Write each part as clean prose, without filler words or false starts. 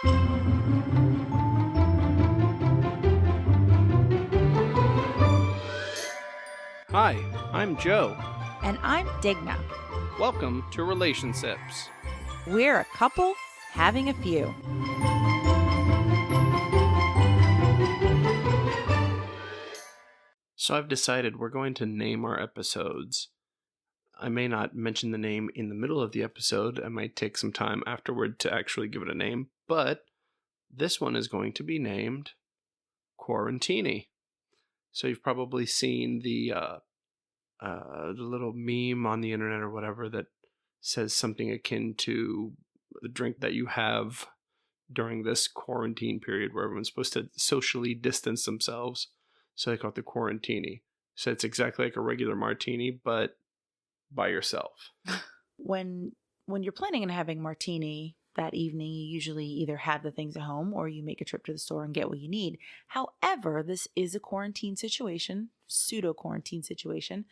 Hi, I'm Joe. And I'm Digna. Welcome to Relationships. We're a couple having a few. So I've decided we're going to name our episodes. I may not mention the name in the middle of the episode. I might take some time afterward to actually give it a name. But this one is going to be named Quarantini. So you've probably seen the little meme on the internet or whatever that says something akin to the drink that you have during this quarantine period where everyone's supposed to socially distance themselves. So they call it the Quarantini. So it's exactly like a regular martini, but by yourself. When you're planning on having martini that evening, you usually either have the things at home or you make a trip to the store and get what you need. However, this is a quarantine situation, pseudo quarantine situation.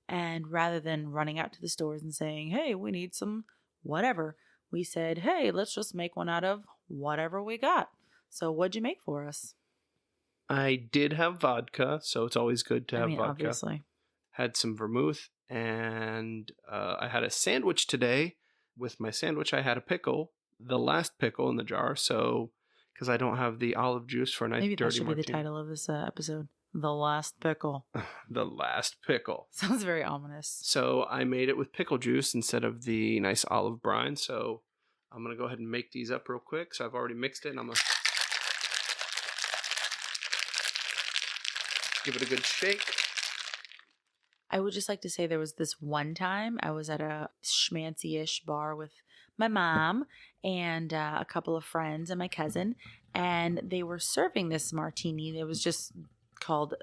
And rather than running out to the stores and saying, hey, we need some whatever, we said, hey, let's just make one out of whatever we got. So what'd you make for us? I did have vodka, so it's always good to have vodka. Obviously. Had some vermouth, and I had a sandwich today. With my sandwich, I had a pickle, the last pickle in the jar, so because I don't have the olive juice for a nice Maybe dirty martini. Maybe that should be the title of this episode. The last pickle. The last pickle. Sounds very ominous. So I made it with pickle juice instead of the nice olive brine. So I'm going to go ahead and make these up real quick. So I've already mixed it, and I'm going to give it a good shake. I would just like to say there was this one time I was at a schmancy-ish bar with my mom and a couple of friends and my cousin, and they were serving this martini. It was just called,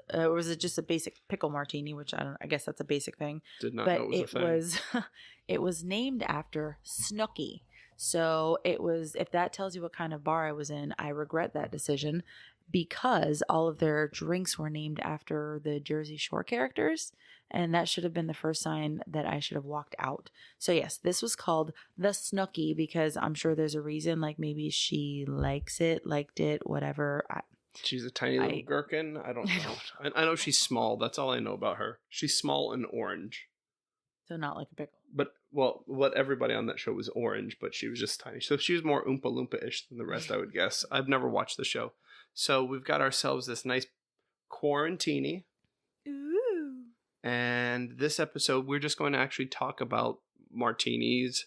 just a basic pickle martini, which I guess that's a basic thing. Did not know it was a thing. It was named after Snooki. So it was, if that tells you what kind of bar I was in, I regret that decision because all of their drinks were named after the Jersey Shore characters. And that should have been the first sign that I should have walked out. So yes, this was called the Snooki because I'm sure there's a reason, like maybe she liked it, whatever. She's a tiny little gherkin. I don't know. I know she's small. That's all I know about her. She's small and orange. So not like a pickle. But, well, what everybody on that show was orange, but she was just tiny. So she was more Oompa Loompa-ish than the rest, I would guess. I've never watched the show. So we've got ourselves this nice Quarantini. Ooh. And this episode, we're just going to actually talk about martinis.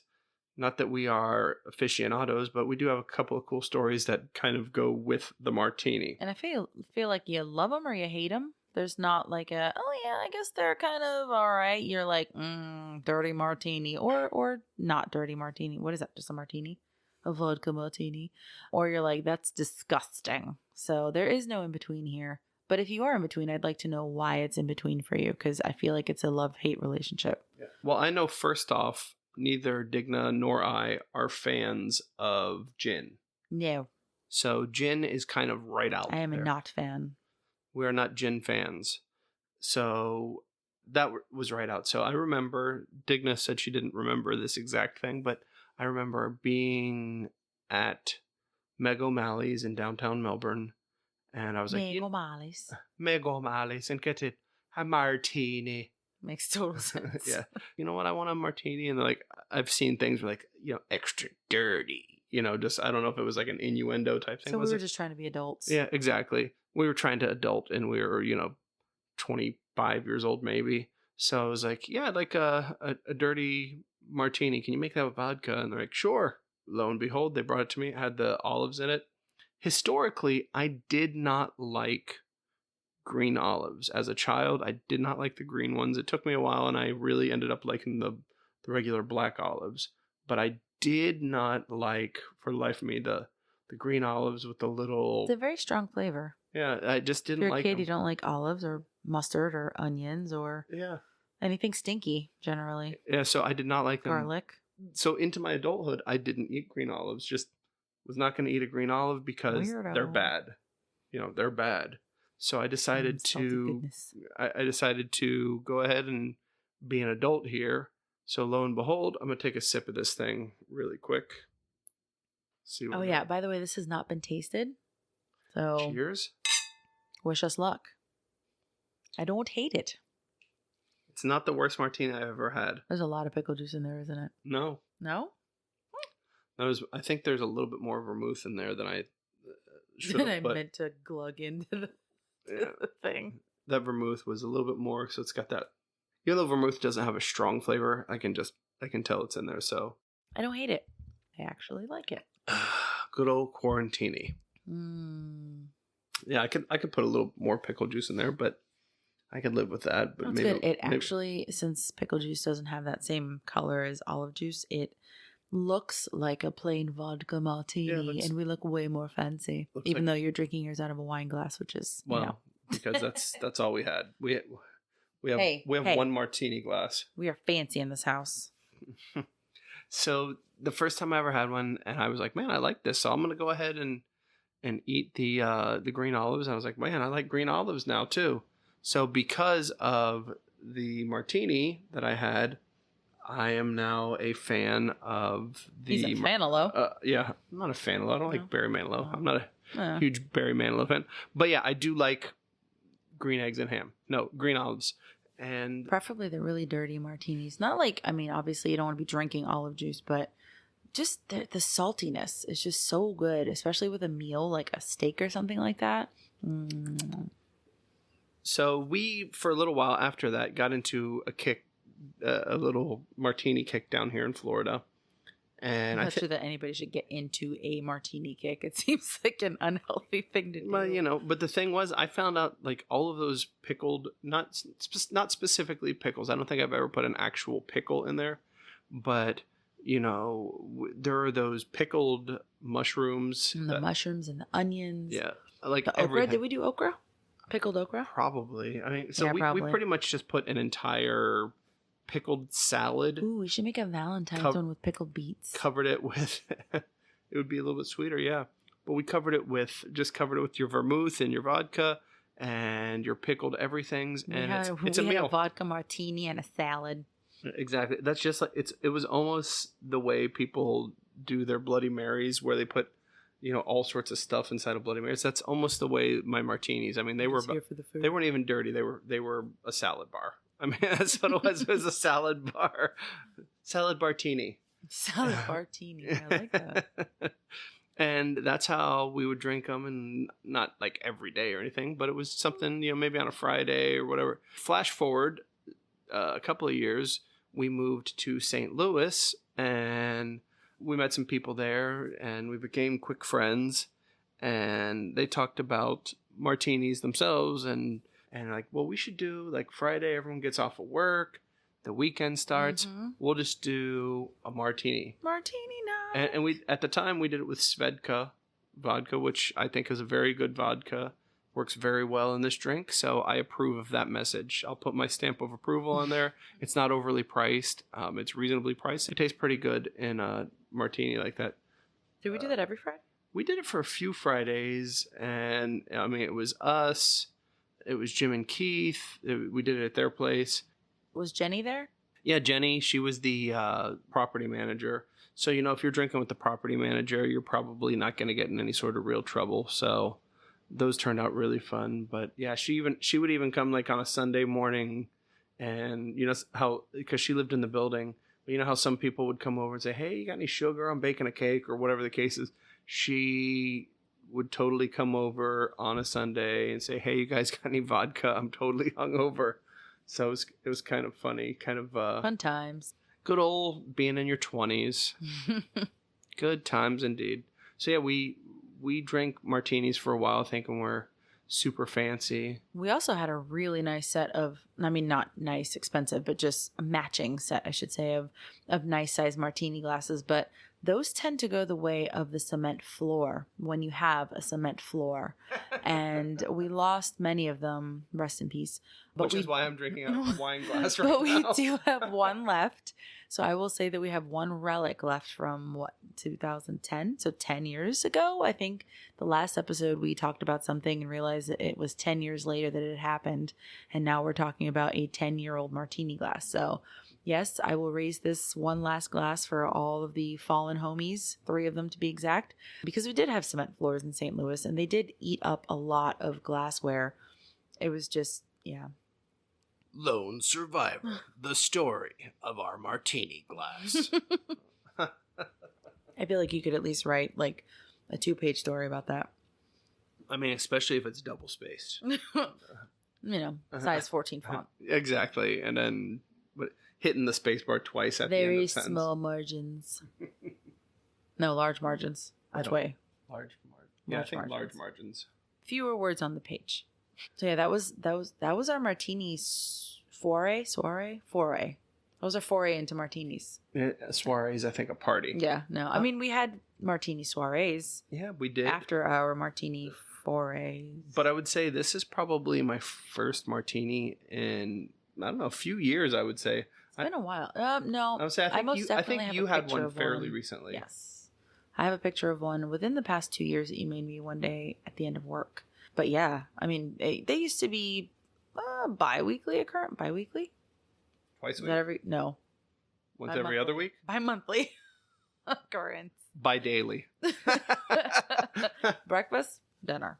Not that we are aficionados, but we do have a couple of cool stories that kind of go with the martini. And I feel like you love them or you hate them. There's not like a, oh yeah, I guess they're kind of all right. You're like, dirty martini or not dirty martini. What is that? Just a martini? A vodka martini. Or you're like, that's disgusting. So there is no in between here. But if you are in between, I'd like to know why it's in between for you because I feel like it's a love-hate relationship. Yeah. Well, I know first off, neither Digna nor I are fans of gin. No. So gin is kind of right out there. I am a not fan. We are not gin fans. So that was right out. So I remember, Digna said she didn't remember this exact thing, but I remember being at Meg O'Malley's in downtown Melbourne. And I was like, Meg O'Malley's and get it a martini. Makes total sense. Yeah. You know what? I want a martini. And they're like, I've seen things where like, extra dirty. Just, I don't know if it was like an innuendo type thing. So we were just trying to be adults. Yeah, exactly. We were trying to adult and we were, 25 years old maybe. So I was like, yeah, I'd like a dirty martini. Can you make that with vodka? And they're like, sure. Lo and behold, they brought it to me. It had the olives in it. Historically, I did not like green olives. As a child, I did not like the green ones. It took me a while and I really ended up liking the regular black olives. But I did not like, for the life of me, the green olives with the little... It's a very strong flavor. Yeah, I just didn't like them. If you're a kid, you don't like olives or mustard or onions or anything stinky, generally. Yeah, so I did not like them. Garlic. So into my adulthood, I didn't eat green olives. Just was not going to eat a green olive because they're bad. They're bad. So I decided I decided to go ahead and be an adult here. So lo and behold, I'm going to take a sip of this thing really quick. See what Oh, we yeah. got. By the way, this has not been tasted. So Cheers. wish us luck. I don't hate it. It's not the worst martini I've ever had. There's a lot of pickle juice in there, isn't it? No. No? I think there's a little bit more vermouth in there than I should Then have. I But meant to glug into yeah, the thing. that vermouth was a little bit more, so it's got that. Even though vermouth doesn't have a strong flavor, I can tell it's in there. So I don't hate it. I actually like it. good old Quarantini. Yeah, I could put a little more pickle juice in there, but I could live with that. But That's maybe good. It actually, since pickle juice doesn't have that same color as olive juice, it looks like a plain vodka martini, and we look way more fancy. Even though you're drinking yours out of a wine glass, which is because that's all we had. We have one martini glass. We are fancy in this house. So the first time I ever had one, and I was like, man, I like this, so I'm gonna go ahead and eat the green olives. I was like, man, I like green olives now too. So because of the martini that I had, I am now a fan of the... He's a Fanalo. Yeah, I'm not a Fanalo. I don't like Barry Manilow. No. I'm not a huge Barry Manilow fan. But yeah, I do like green eggs and ham. No, green olives. And preferably the really dirty martinis. Not like, I mean, obviously you don't want to be drinking olive juice, but just the saltiness is just so good, especially with a meal like a steak or something like that. So we, for a little while after that, got into a little martini kick down here in Florida. And I'm not sure that anybody should get into a martini kick. It seems like an unhealthy thing to do. Well, but the thing was, I found out like all of those pickled, not specifically pickles. I don't think I've ever put an actual pickle in there, but there are those pickled mushrooms. And the mushrooms and the onions. Yeah, like the okra. Did we do okra? Pickled okra? Probably. I mean, so yeah, we pretty much just put an entire pickled salad. Ooh, we should make a Valentine's one with pickled beets. Covered it with, it would be a little bit sweeter, yeah. But we covered it with your vermouth and your vodka and your pickled everythings, and it's a meal. We had a vodka martini and a salad. Exactly. That's just like it was almost the way people do their Bloody Marys, where they put all sorts of stuff inside of Bloody Marys. That's almost the way my martinis. I mean, they weren't even dirty. They were a salad bar. I mean, that's what it was. It was a salad bar. Salad bartini. Salad bartini. I like that. And that's how we would drink them, and not like every day or anything, but it was something, maybe on a Friday or whatever. Flash forward a couple of years, we moved to St. Louis, and we met some people there, and we became quick friends, and they talked about martinis themselves, and like, well, we should do like Friday, everyone gets off of work, the weekend starts, we'll just do a martini night. And we, at the time, we did it with Svedka vodka, which I think is a very good vodka, works very well in this drink, so I approve of that message. I'll put my stamp of approval on there. It's not overly priced. It's reasonably priced. It tastes pretty good in a martini like that. Did we do that every Friday? We did it for a few Fridays, and I mean, it was us, it was Jim and Keith. We did it at their place. Was Jenny there? Yeah, Jenny. She was the property manager. So, if you're drinking with the property manager, you're probably not going to get in any sort of real trouble. So those turned out really fun. But yeah, she would even come like on a Sunday morning, and because she lived in the building, but how some people would come over and say, hey, you got any sugar? I'm baking a cake, or whatever the case is. She would totally come over on a Sunday and say, hey, you guys got any vodka? I'm totally hungover. So it was kind of funny, kind of fun times. Good old being in your 20s. Good times indeed. So yeah, we drank martinis for a while, thinking we're super fancy. We also had a really nice set of, I mean, not nice, expensive, but just a matching set, I should say, of nice size martini glasses. But those tend to go the way of the cement floor when you have a cement floor. And we lost many of them, rest in peace. Which is why I'm drinking out of a wine glass right now. But we now. do have one left. So I will say that we have one relic left from 2010? So 10 years ago. I think the last episode we talked about something and realized that it was 10 years later that it happened. And now we're talking about a 10-year-old martini glass. So Yes, I will raise this one last glass for all of the fallen homies, 3 of them to be exact, because we did have cement floors in St. Louis and they did eat up a lot of glassware. It was just, yeah. Lone Survivor, the story of our martini glass. I feel like you could at least write like a 2-page story about that. I mean, especially if it's double spaced. Size 14 font. Exactly. And then hitting the space bar twice at the end Very of the sentence. small margins. No, large margins. Which way? Large margins. Yeah, I think large margins. Fewer words on the page. So yeah, that was our martini foray. That was our foray into martinis. Soiree is, I think, a party. Yeah, no. I mean, we had martini soirees. Yeah, we did. After our martini forays. But I would say this is probably my first martini in, I don't know, a few years, I would say. It's been a while. No. I would say, I think you had one fairly recently. Yes. I have a picture of one within the past 2 years that you made me one day at the end of work. But yeah, I mean, they used to be bi-weekly. Twice a week? No. Once every other week? Bi-monthly occurrence. Bi-daily. Breakfast, dinner.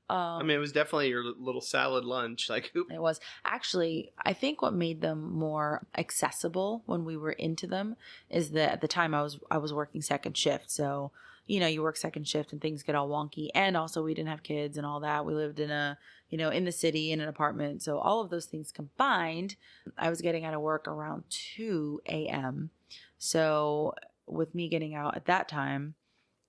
I mean, it was definitely your little salad lunch. Like, it was. Actually, I think what made them more accessible when we were into them is that at the time I was working second shift. So, you work second shift and things get all wonky. And also we didn't have kids and all that. We lived in in the city in an apartment. So all of those things combined, I was getting out of work around 2 a.m. So with me getting out at that time,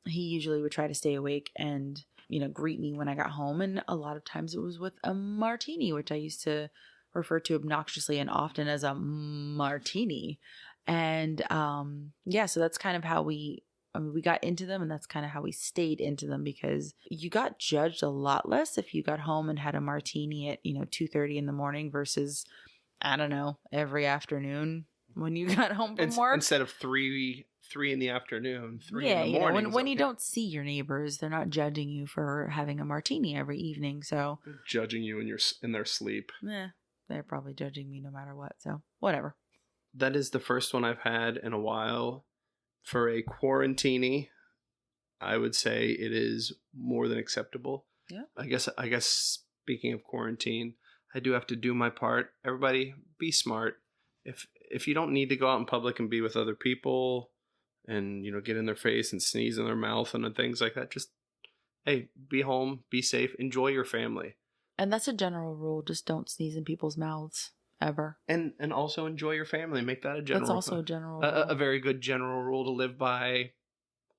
he usually would try to stay awake and greet me when I got home. And a lot of times it was with a martini, which I used to refer to obnoxiously and often as a martini. And so that's kind of how we got into them, and that's kind of how we stayed into them, because you got judged a lot less if you got home and had a martini at 2:30 in the morning versus, I don't know, every afternoon when you got home from work. Instead of 3 in the afternoon, 3 in the morning. When you don't see your neighbors, they're not judging you for having a martini every evening. So they're judging you in their sleep. They're probably judging me no matter what. So whatever. That is the first one I've had in a while. For a Quarantini, I would say it is more than acceptable. Yeah. I guess speaking of quarantine, I do have to do my part. Everybody, be smart. If you don't need to go out in public and be with other people and, get in their face and sneeze in their mouth and things like that, just, hey, be home, be safe, enjoy your family. And that's a general rule. Just don't sneeze in people's mouths. Ever. And also enjoy your family. Make that a general. That's also a general rule. A very good general rule to live by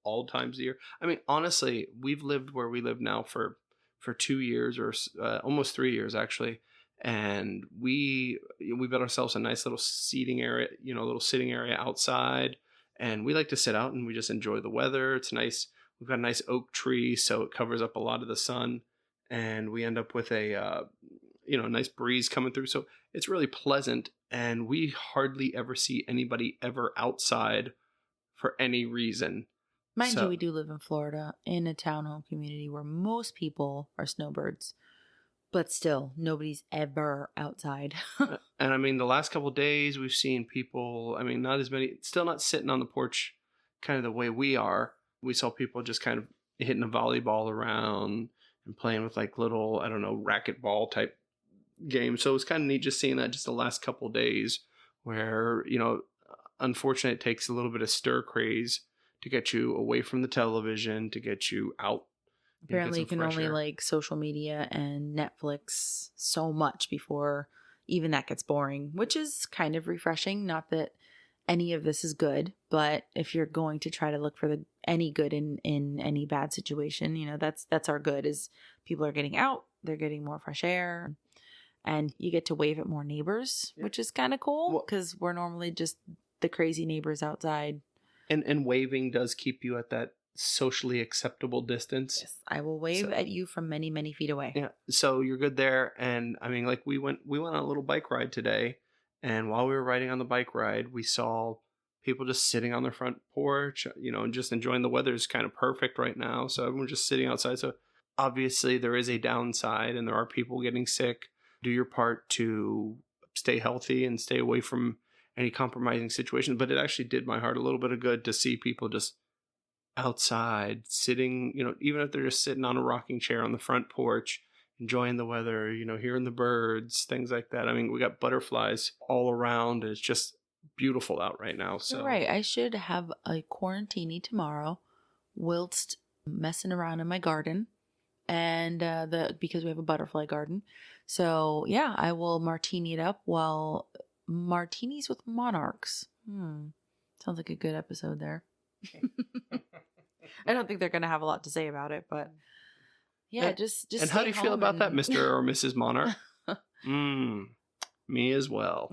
all times of the year. I mean, honestly, we've lived where we live now for 2 years or almost 3 years actually, and we built ourselves a nice little seating area, little sitting area outside, and we like to sit out and we just enjoy the weather. It's nice. We've got a nice oak tree, so it covers up a lot of the sun, and we end up with a nice breeze coming through. So it's really pleasant, and we hardly ever see anybody ever outside for any reason. Mind you, we do live in Florida in a townhome community where most people are snowbirds, but still nobody's ever outside. And I mean, the last couple of days we've seen people, I mean, not as many, still not sitting on the porch kind of the way we are. We saw people just kind of hitting a volleyball around and playing with like little, I don't know, racquetball type game. So it was kind of neat just seeing that just the last couple of days where, unfortunately it takes a little bit of stir craze to get you away from the television, to get you out. Apparently you can only like social media and Netflix so much before even that gets boring, which is kind of refreshing. Not that any of this is good, but if you're going to try to look for any good in any bad situation, that's our good, is people are getting out, they're getting more fresh air. And you get to wave at more neighbors, which is kind of cool because we're normally just the crazy neighbors outside. And waving does keep you at that socially acceptable distance. Yes, I will wave at you from many, many feet away. Yeah, so you're good there. And I mean, like we went on a little bike ride today, and while we were riding on the bike ride, we saw people just sitting on their front porch, and just enjoying the weather. Is kind of perfect right now, so everyone's just sitting outside. So obviously there is a downside, and there are people getting sick. Do your part to stay healthy and stay away from any compromising situations, but it actually did my heart a little bit of good to see people just outside sitting, even if they're just sitting on a rocking chair on the front porch, enjoying the weather, hearing the birds, things like that. I mean, we got butterflies all around. It's just beautiful out right now. So You're right. I should have a quarantini tomorrow whilst messing around in my garden. And because we have a butterfly garden. So yeah, I will martini it up while martinis with monarchs. Sounds like a good episode there. I don't think they're going to have a lot to say about it, but yeah, just And how do you feel about that, Mr. or Mrs. Monarch? Me as well.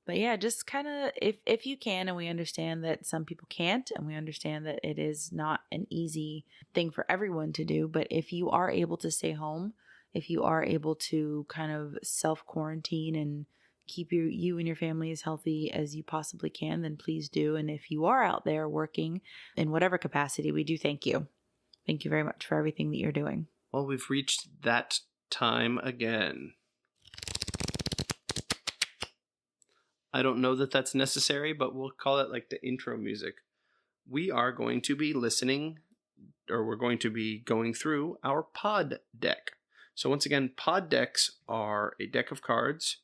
But yeah, just kind of, if you can, and we understand that some people can't, and we understand that it is not an easy thing for everyone to do, but if you are able to stay home, if you are able to kind of self-quarantine and keep you and your family as healthy as you possibly can, then please do. And if you are out there working in whatever capacity, we do thank you. Thank you very much for everything that you're doing. Well, we've reached that time again. I don't know that that's necessary, but we'll call it like the intro music. We are going to be listening, or we're going to be going through our pod deck. So once again, pod decks are a deck of cards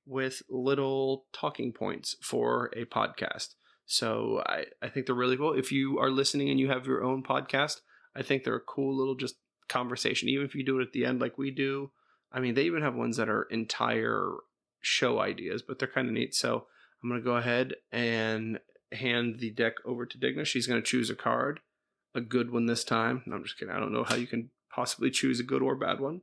with little talking points for a podcast. So I think they're really cool. If you are listening and you have your own podcast, I think they're a cool little just conversation. Even if you do it at the end like we do. I mean, they even have ones that are entire show ideas, but they're kind of neat. So I'm going to go ahead and hand the deck over to Digna. She's going to choose a card, a good one this time. No, I'm just kidding. I don't know how you can possibly choose a good or bad one.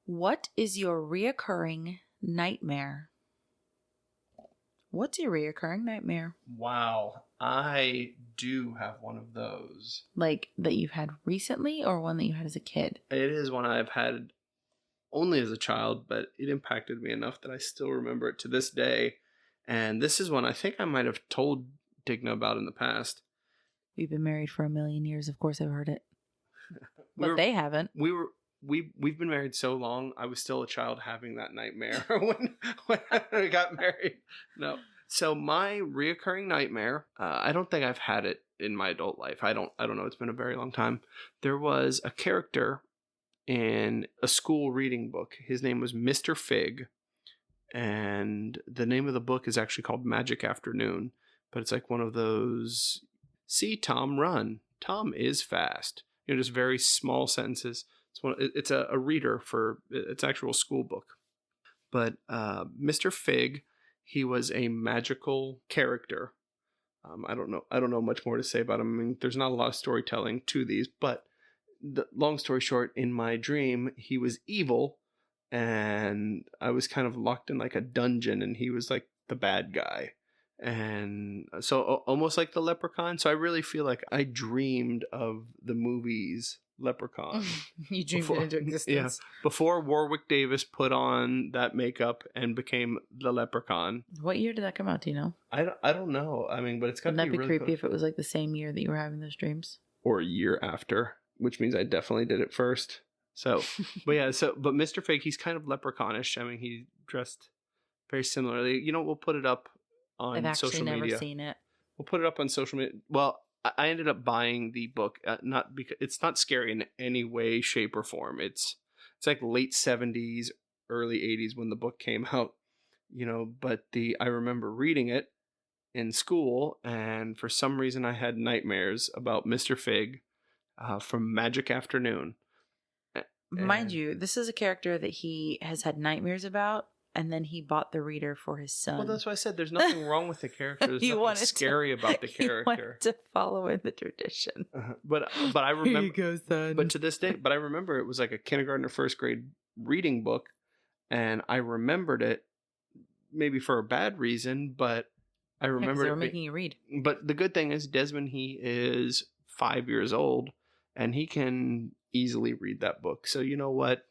What is your reoccurring nightmare? What's your reoccurring nightmare? Wow, I do have one of those. Like that you've had recently, or one that you had as a kid? It is one I've had only as a child, but it impacted me enough that I still remember it to this day. And this is one I think I might have told Digna about in the past. We've been married for 1,000,000 years. Of course I've heard it. But they haven't. We've been married so long, I was still a child having that nightmare when I got married. No. So my reoccurring nightmare, I don't think I've had it in my adult life. I don't know. It's been a very long time. There was a character in a school reading book. His name was Mr. Fig, and the name of the book is actually called Magic Afternoon, but it's like one of those, see Tom run. Tom is fast. Just very small sentences. It's a reader for its actual school book. But Mr. Fig, he was a magical character. I don't know much more to say about him. I mean, there's not a lot of storytelling to these, but long story short, in my dream, he was evil, and I was kind of locked in like a dungeon, and he was like the bad guy. And so almost like the Leprechaun. So I really feel like I dreamed of the movies Leprechaun. You dreamed it into existence. Yeah, before Warwick Davis put on that makeup and became the Leprechaun. What year did that come out? Do you know? I don't know. I mean, but it's got to be Wouldn't that be really creepy if it was like the same year that you were having those dreams? Or a year after, which means I definitely did it first. So, but Mr. Fig, he's kind of leprechaunish. I mean, he dressed very similarly. We'll put it up on social media. I've actually never seen it. We'll put it up on social media. Well, I ended up buying the book, not because it's not scary in any way, shape, or form. It's like late 70s, early 80s when the book came out, but I remember reading it in school, and for some reason I had nightmares about Mr. Fig from Magic Afternoon. Mind you, this is a character that he has had nightmares about, and then he bought the reader for his son. Well, that's why I said there's nothing wrong with the character. There's nothing scary about the character. He wanted to follow in the tradition. But I remember. Here you go, son. But to this day, I remember it was like a kindergarten or first grade reading book, and I remembered it maybe for a bad reason, but I remember they were making you read. But the good thing is Desmond, he is 5 years old, and he can easily read that book. So you know what?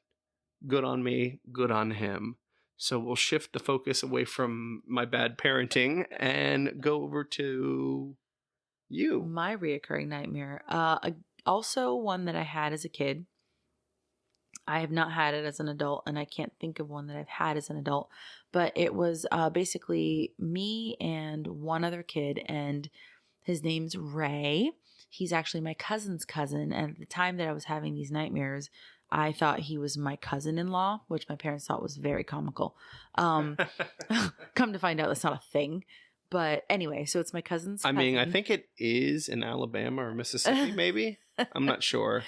Good on me. Good on him. So we'll shift the focus away from my bad parenting and go over to you. My reoccurring nightmare. Also one that I had as a kid. I have not had it as an adult, and I can't think of one that I've had as an adult. But it was basically me and one other kid, and his name's Ray. He's actually my cousin's cousin. And at the time that I was having these nightmares, I thought he was my cousin-in-law, which my parents thought was very comical. Come to find out, that's not a thing. But anyway, so it's my cousin's cousin. I mean, I think it is in Alabama or Mississippi, maybe. I'm not sure.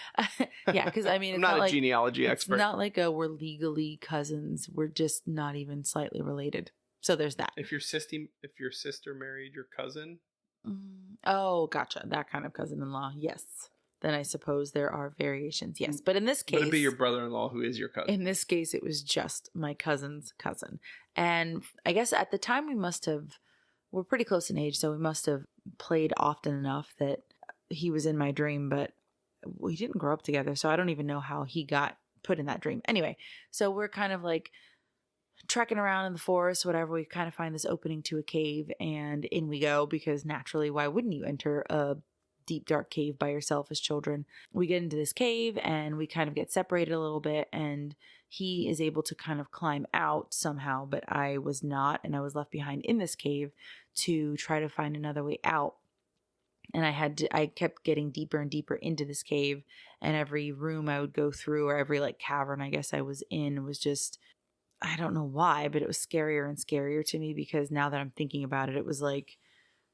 Yeah, because I mean, I'm it's not a like, genealogy expert. It's not like we're legally cousins. We're just not even slightly related. So there's that. If your sister married your cousin. Oh, gotcha. That kind of cousin-in-law. Yes. Then I suppose there are variations. Yes. But in this case, would it be your brother-in-law who is your cousin? In this case, it was just my cousin's cousin. And I guess at the time we're pretty close in age, so we must have played often enough that he was in my dream, but we didn't grow up together. So I don't even know how he got put in that dream. Anyway, so we're kind of like trekking around in the forest, whatever. We kind of find this opening to a cave, and in we go, because naturally, why wouldn't you enter a deep, dark cave by yourself as children? We get into this cave and we kind of get separated a little bit, and he is able to kind of climb out somehow, but I was not, and I was left behind in this cave to try to find another way out. And I kept getting deeper and deeper into this cave, and every room I would go through, or every like cavern I guess I was in, was just, I don't know why, but it was scarier and scarier to me, because now that I'm thinking about it, it was like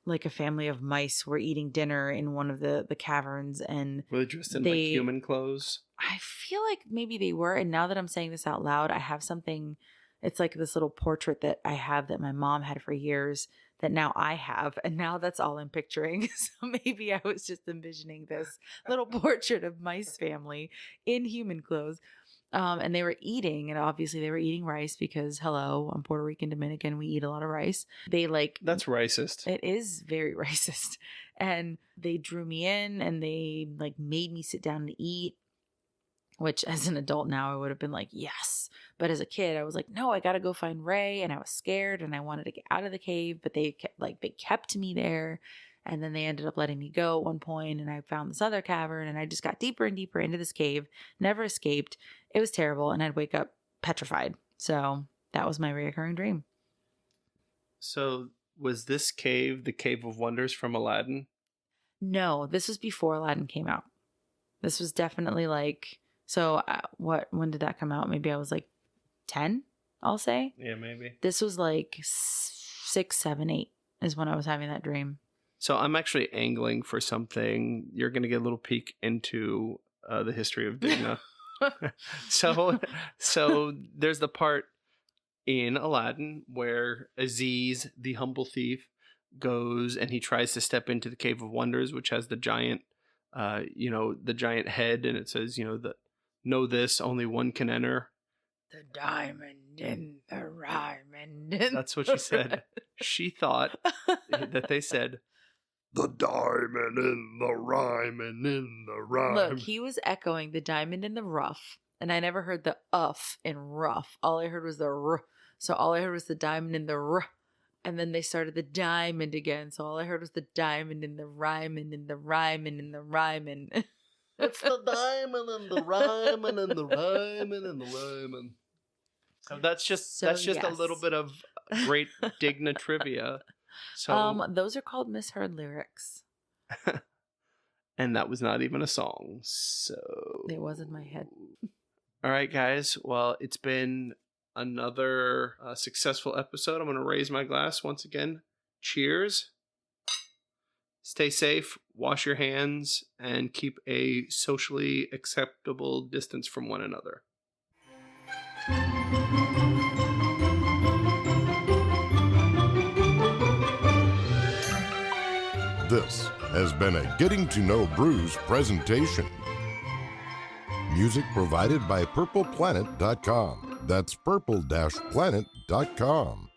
a family of mice were eating dinner in one of the caverns, and were they dressed in like human clothes? I feel like maybe they were. And now that I'm saying this out loud, I have something, it's like this little portrait that I have that my mom had for years that now I have, and now that's all I'm picturing. So maybe I was just envisioning this little portrait of mice family in human clothes. And they were eating, and obviously they were eating rice, because hello, I'm Puerto Rican Dominican. We eat a lot of rice. That's racist. It is very racist. And they drew me in, and they like made me sit down and eat, which as an adult now I would have been like, yes. But as a kid, I was like, no, I got to go find Ray. And I was scared, and I wanted to get out of the cave, but they kept me there. And then they ended up letting me go at one point, and I found this other cavern, and I just got deeper and deeper into this cave, never escaped. It was terrible, and I'd wake up petrified. So that was my reoccurring dream. So was this cave the Cave of Wonders from Aladdin? No, this was before Aladdin came out. This was definitely like, so when did that come out? Maybe I was like 10, I'll say. Yeah, maybe. This was like 6, 7, 8 is when I was having that dream. So I'm actually angling for something. You're going to get a little peek into the history of Digna. So there's the part in Aladdin where Aziz, the humble thief, goes and he tries to step into the Cave of Wonders, which has the giant, the giant head, and it says, know this, only one can enter. The diamond in the rhyme. That's what she said. She thought that they said, the diamond in the rhyme and in the rhyme. Look, he was echoing the diamond in the rough, and I never heard the uff in rough. All I heard was the r. So all I heard was the diamond in the r. And then they started the diamond again. So all I heard was the diamond in the rhyme and in the rhyme and in the rhyme and it's the diamond and the rhyme and in the rhyme and in the rhyme and. So that's just a little bit of great Digna trivia. So those are called misheard lyrics. And that was not even a song. So it was in my head. All right, guys. Well, it's been another successful episode. I'm going to raise my glass once again. Cheers. Stay safe, wash your hands, and keep a socially acceptable distance from one another. This has been a Getting to Know Brews presentation. Music provided by purpleplanet.com. That's purple-planet.com.